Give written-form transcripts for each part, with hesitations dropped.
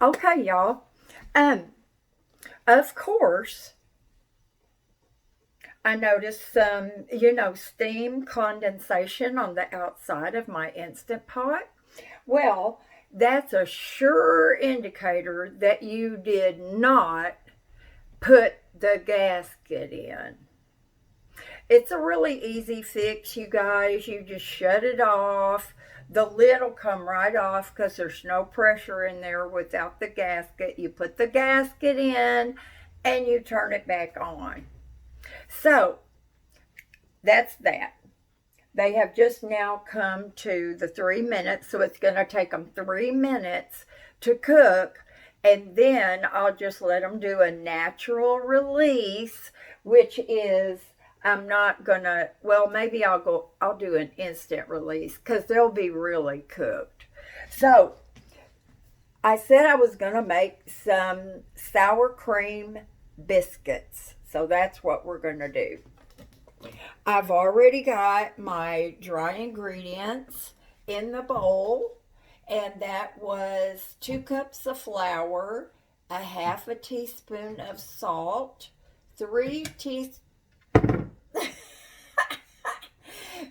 Okay, y'all. Um, of course, I noticed some, steam condensation on the outside of my Instant Pot. Well, that's a sure indicator that you did not put the gasket in. It's a really easy fix, you guys. You just shut it off. The lid will come right off because there's no pressure in there without the gasket. You put the gasket in and you turn it back on. So that's that. They have just now come to the 3 minutes, so it's going to take them 3 minutes to cook. And then I'll just let them do a natural release, which is I'm not gonna, well, maybe I'll do an instant release because they'll be really cooked. So I said I was gonna make some sour cream biscuits. So that's what we're gonna do. I've already got my dry ingredients in the bowl, and that was 2 cups of flour, a half a teaspoon of salt, three teaspoons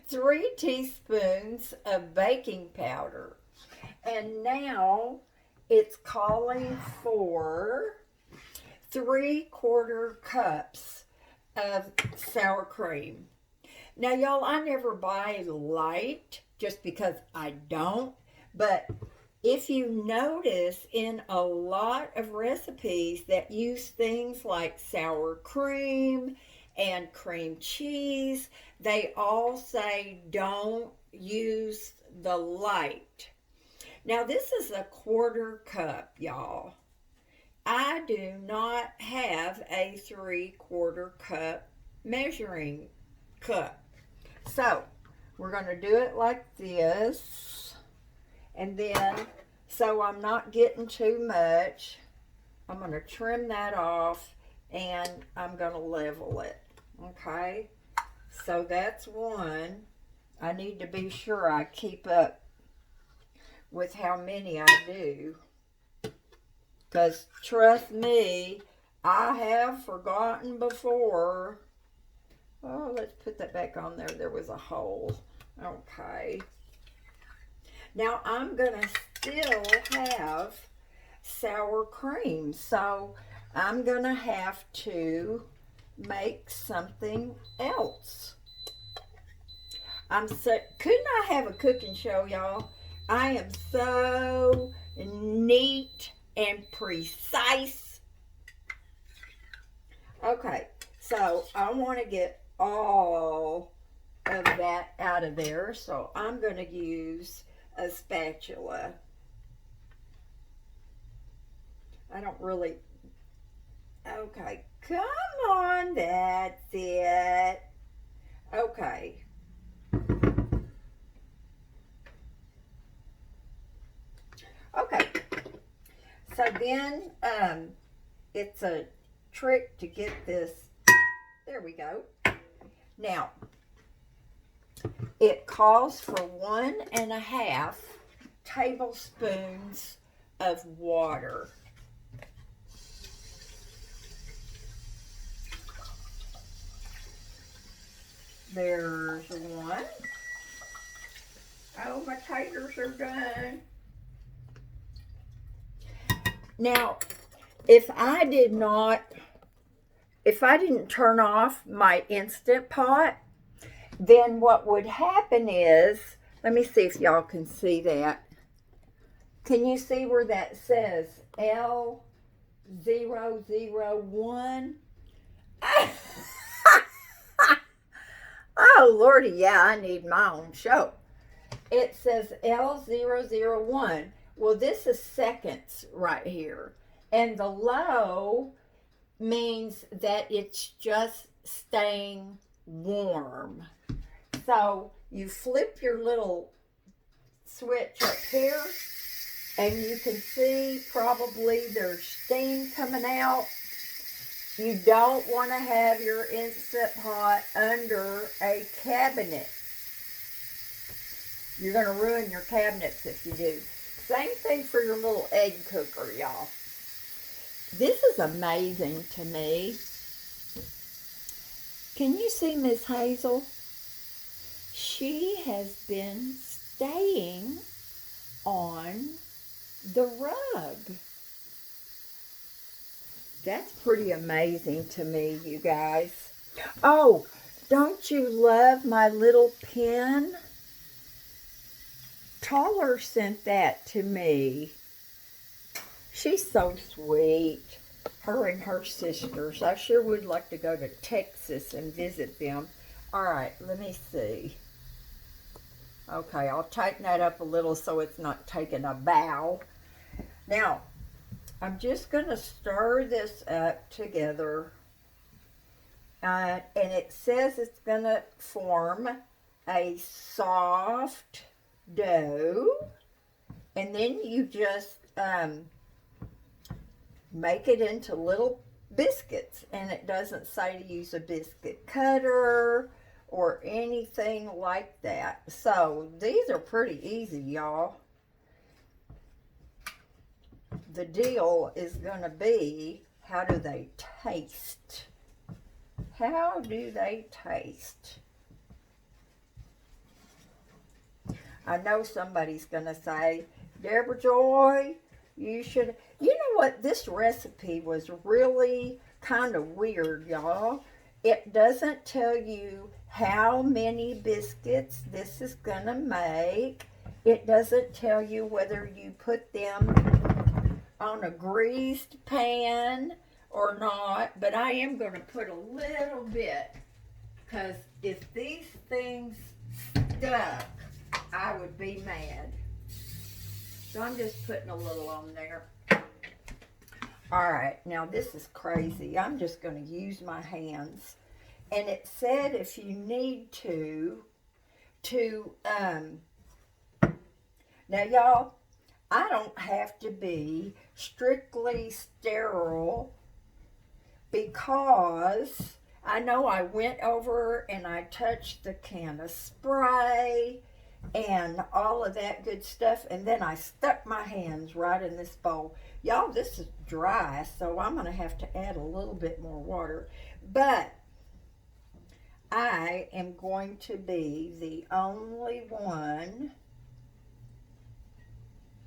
3 teaspoons of baking powder. And now it's calling for 3/4 cups of sour cream. Now, y'all, I never buy light just because I don't. But if you notice in a lot of recipes that use things like sour cream and cream cheese, they all say don't use the light. Now, this is a 1/4 cup, y'all. I do not have a 3/4 cup measuring cup. So, we're going to do it like this. And then, so I'm not getting too much, I'm going to trim that off and I'm going to level it. Okay? So that's one. I need to be sure I keep up with how many I do. Because trust me, I have forgotten before. Oh, let's put that back on there. There was a hole. Okay. Now I'm going to still have sour cream. So I'm going to have to make something else. Couldn't I have a cooking show, y'all? I am so neat and precise. Okay, so I want to get all of that out of there. So I'm going to use a spatula. I don't really. Okay, come on, that's it. Okay. Okay, so then it's a trick to get this. There we go. Now, it calls for 1.5 tablespoons of water. There's one. Oh, my taters are done. Now, if I didn't turn off my Instant Pot, then what would happen is, let me see if y'all can see that. Can you see where that says L001? Oh, Lordy, yeah, I need my own show. It says L001. Well, this is seconds right here. And the low means that it's just staying warm. So you flip your little switch up here, and you can see probably there's steam coming out. You don't want to have your Instant Pot under a cabinet. You're going to ruin your cabinets if you do. Same thing for your little egg cooker, y'all. This is amazing to me. Can you see Miss Hazel? She has been staying on the rug. That's pretty amazing to me, you guys. Oh, don't you love my little pen? Taller sent that to me. She's so sweet. Her and her sisters. I sure would like to go to Texas and visit them. All right, let me see. Okay, I'll tighten that up a little so it's not taking a bow. Now, I'm just going to stir this up together. And it says it's going to form a soft dough. And then you just make it into little biscuits. And it doesn't say to use a biscuit cutter or anything like that. So these are pretty easy, y'all. The deal is going to be, how do they taste? How do they taste? I know somebody's going to say, Debrajoy, you should... You know what? This recipe was really kind of weird, y'all. It doesn't tell you how many biscuits this is going to make. It doesn't tell you whether you put them on a greased pan or not, but I am going to put a little bit, because if these things stuck, I would be mad. So I'm just putting a little on there. All right, now this is crazy. I'm just going to use my hands. And it said if you need now y'all, I don't have to be strictly sterile, because I know I went over and I touched the can of spray and all of that good stuff, and then I stuck my hands right in this bowl. Y'all, this is dry, so I'm going to have to add a little bit more water. But I am going to be the only one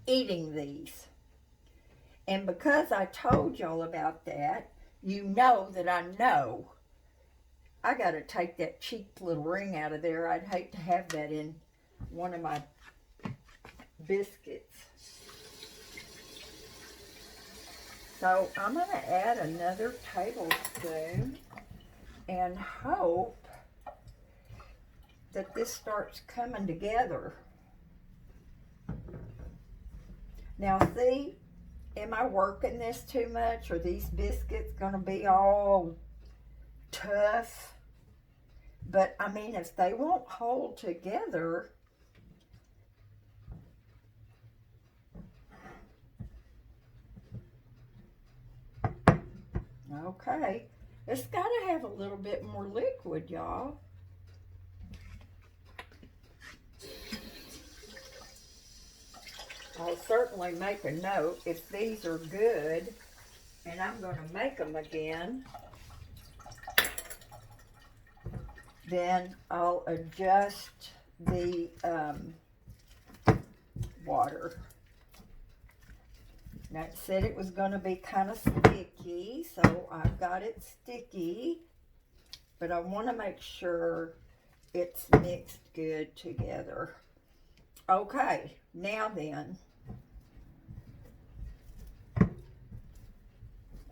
eating these. And because I told y'all about that, you know that I know I got to take that cheap little ring out of there. I'd hate to have that in one of my biscuits. So I'm going to add another tablespoon and hope that this starts coming together. Now see, am I working this too much? Are these biscuits going to be all tough? But I mean, if they won't hold together, okay, it's got to have a little bit more liquid, y'all. I'll certainly make a note if these are good, and I'm going to make them again. Then I'll adjust the water. Now it said it was going to be kind of sticky, so I've got it sticky, but I want to make sure it's mixed good together. Okay, now then.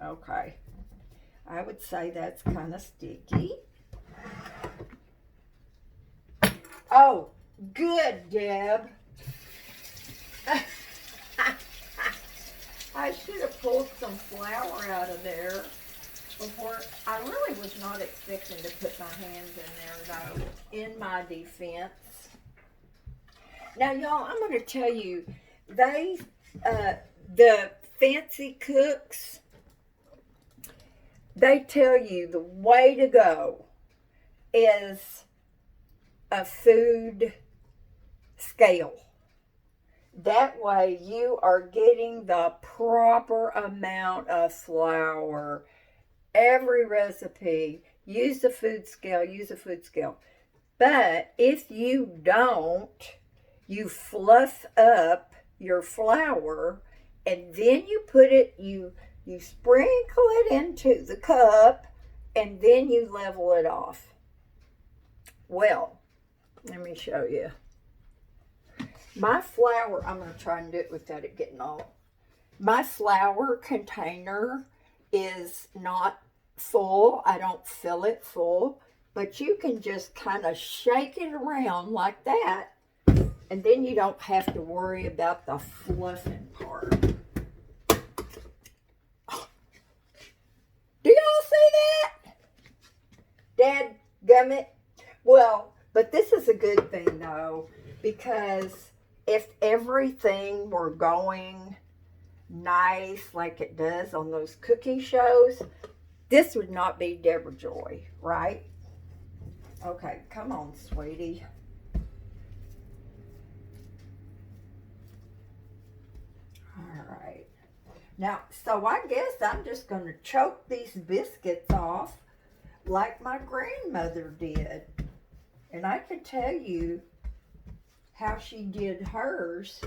Okay, I would say that's kind of sticky. Oh, good, Deb. I should have pulled some flour out of there before. I really was not expecting to put my hands in there, though, in my defense. Now, y'all, I'm going to tell you, the fancy cooks, they tell you the way to go is a food scale. That way you are getting the proper amount of flour. Every recipe, use the food scale, use a food scale. But if you don't, you fluff up your flour and then you put it, you sprinkle it into the cup and then you level it off. Well, let me show you. My flour, I'm going to try and do it without it getting all. My flour container is not full. I don't fill it full. But you can just kind of shake it around like that. And then you don't have to worry about the fluffing part. Do y'all see that? Dad gummit? Well, but this is a good thing though, because if everything were going nice like it does on those cooking shows, this would not be Debrajoy, right? Okay, come on, sweetie. All right. Now, so I guess I'm just going to choke these biscuits off like my grandmother did. And I can tell you how she did hers.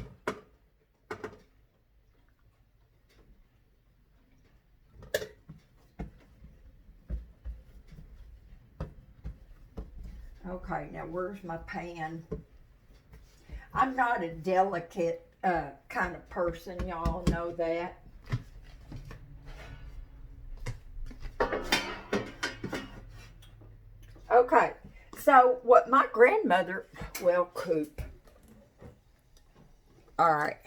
Okay, now where's my pan? I'm not a delicate kind of person, y'all know that. Okay, so what my grandmother, well, Coop. All right.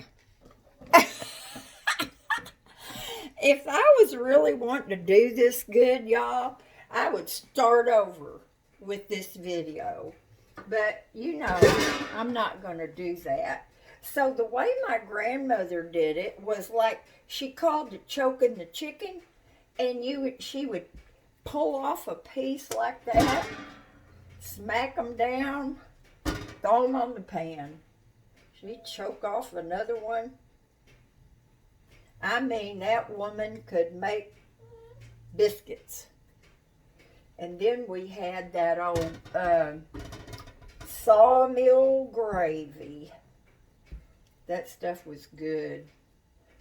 If I was really wanting to do this good, y'all, I would start over with this video. But, you know, I'm not going to do that. So the way my grandmother did it was like she called it choking the chicken. And she would pull off a piece like that, smack them down, throw them on the pan. She'd choke off another one. I mean, that woman could make biscuits. And then we had that old sawmill gravy. That stuff was good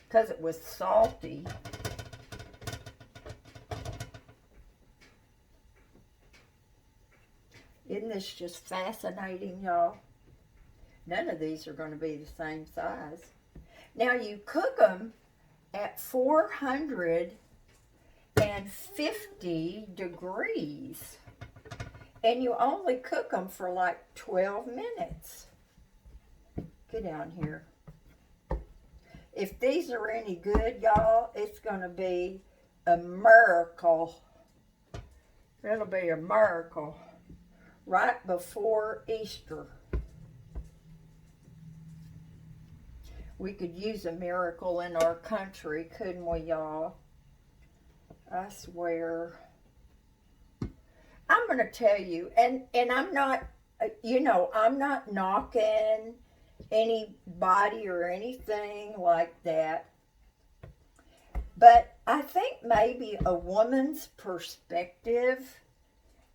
because it was salty. Isn't this just fascinating, y'all? None of these are going to be the same size. Now you cook them at 450 degrees. And you only cook them for like 12 minutes. Get down here. If these are any good, y'all, it's going to be a miracle. It'll be a miracle right before Easter. We could use a miracle in our country, couldn't we, y'all? I swear. I'm going to tell you, and I'm not, I'm not knocking anybody or anything like that. But I think maybe a woman's perspective,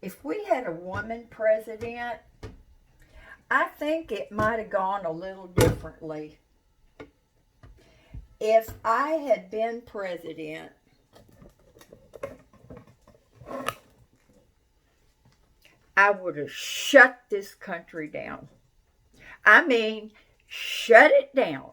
if we had a woman president, I think it might have gone a little differently. If I had been president, I would have shut this country down. I mean, shut it down.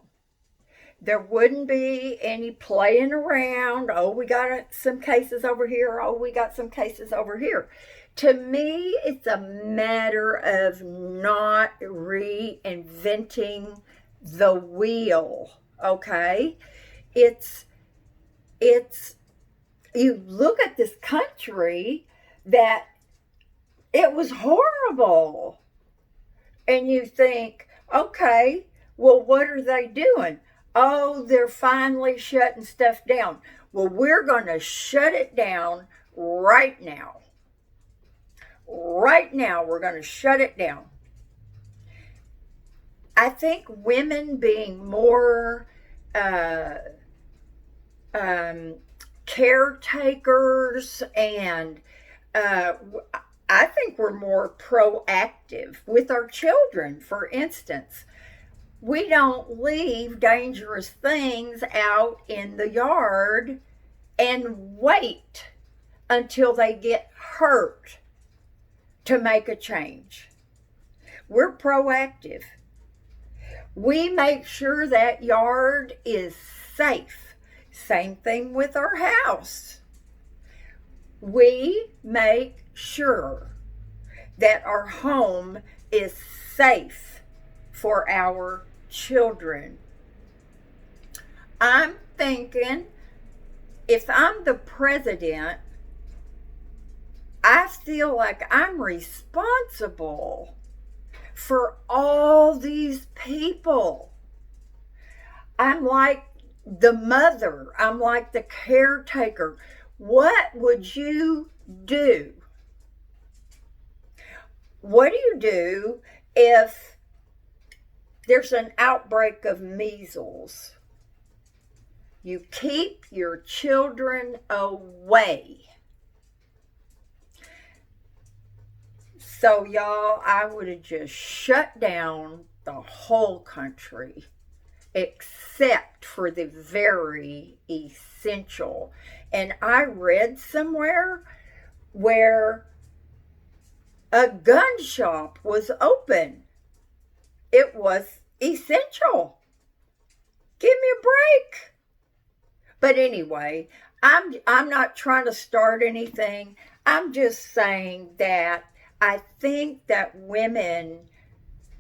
There wouldn't be any playing around. Oh, we got some cases over here. Oh, we got some cases over here. To me, it's a matter of not reinventing the wheel, okay? It's you look at this country that it was horrible. And you think, okay, well, what are they doing? Oh, they're finally shutting stuff down. Well, we're going to shut it down right now. Right now, we're going to shut it down. I think women being more uh, um, caretakers, and uh, I think we're more proactive with our children. For instance, we don't leave dangerous things out in the yard and wait until they get hurt to make a change. We're proactive. We make sure that yard is safe. Same thing with our house. We make sure that our home is safe for our children. I'm thinking, if I'm the president, I feel like I'm responsible for all these people. I'm like the mother, I'm like the caretaker. What would you do? What do you do if there's an outbreak of measles? You keep your children away. So, y'all, I would have just shut down the whole country except for the very essential. And I read somewhere where a gun shop was open. It was essential. Give me a break. But anyway, I'm not trying to start anything. I'm just saying that I think that women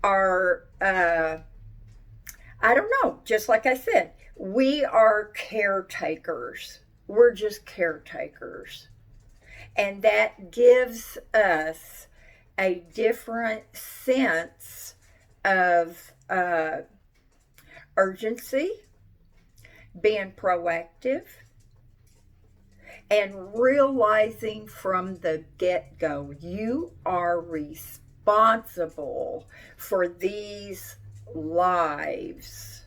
are, I don't know, just like I said, we are caretakers. We're just caretakers. And that gives us a different sense of urgency, being proactive, and realizing from the get-go, you are responsible for these lives.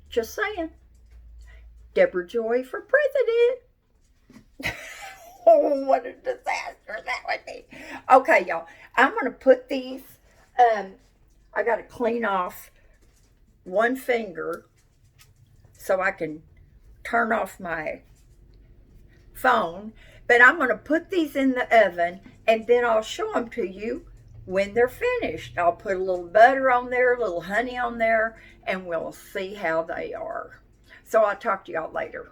Just saying. Debrajoy for president. Oh, what a disaster that would be. Okay, y'all. I'm going to put these, I got to clean off one finger so I can turn off my phone. But I'm going to put these in the oven, and then I'll show them to you when they're finished. I'll put a little butter on there, a little honey on there, and we'll see how they are. So I'll talk to y'all later.